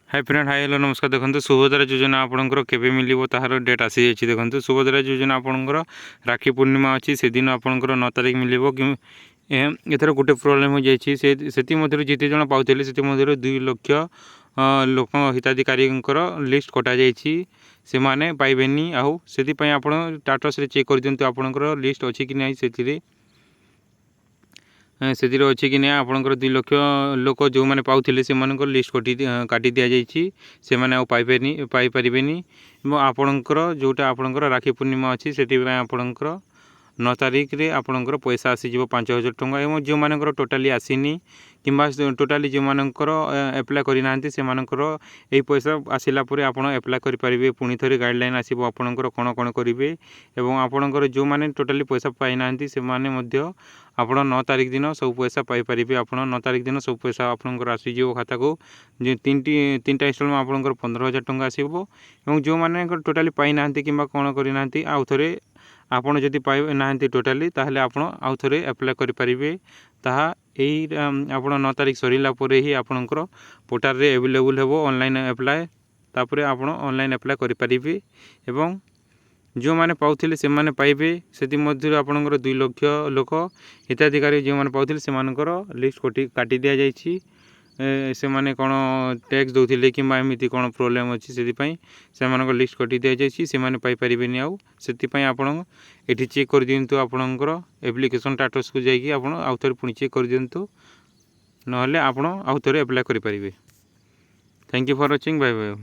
Hi friend hi hello नमस्कार। देखो सुभद्रा योजना आपंकर केवे मिल तार डेट आसी जाइए। देखो सुभद्रा योजना आपंकर राखी पूर्णिमा अच्छी से दिन आपंकर 9 तारिख मिल कि एथर गोटे प्रोब्लेम हो जाए से जिते जन पाते 2 लाख लोक हिताधिकारी लिस्ट कटा से माने पाइबेनी आउ से आप स्टाटस चेक कर दिंतु आपंकर लिस्ट अच्छी कि नहीं से अच्छी कि नहीं आपंकर 2 लाख लोक जो मैंने पाते से लिस्ट काटी दि जाइए से पाइपर आपणकर जोटा आपणकर राखी पूर्णिमा अच्छी से आपणकर 9 तारिख रे आपणकर पैसा आसीज 5,000 टंका एवं जो मानकर टोटाली आसीनी कि टोटाली जो मानकर एप्लाय करना से यही पैसा आसला आपड़ एप्लाय करेंगे। पुणी थे गाइडलाइन आसो आपणकर कौन कौन करेंगे और आपणकर जो मैंने टोटाली पैसा पाईना से आप 9 तारिख दिन सब पैसा पाइपर। आप 9 तारिख दिन सब पैसा आपंकर आसीज खाता को 3टा इंस्टॉलमेंट आपंकर 15,000 टंका आसो और जो मैंने टोटाली पाईना कि कौन करना आउ थे आपड़ जदि पाई ना टोटाली ताहले आपण आउ थे एप्लाय करेंगे। ताहा यही आप 9 तारिख सरला ही आपणकर पोर्टाल रे अवेलेबल हो ऑनलाइन एप्लाय तापर आप ऑनलाइन एप्लाय करेंगे एवं जो मैंने पाते से मैंने पाइबे से मध्य आपणकर 2 लाख लोक हिताधिकारी जो मैंने पाते से लिस्ट काटी दि जाइए। से माने कौन टैक्स दौले कि एमती कौन प्रोब्लेम अच्छी से लिस्ट कटी दि जाइए से मैंने पाइपर आउ से आपण ये चेक कर दिंतु आपणकर एप्लिकेशन स्टाटस को जाकि आउ थे पुणी चेक कर दिंतु ना आप आउ थे एप्लाय करेंगे। Thank you for watching bye bye.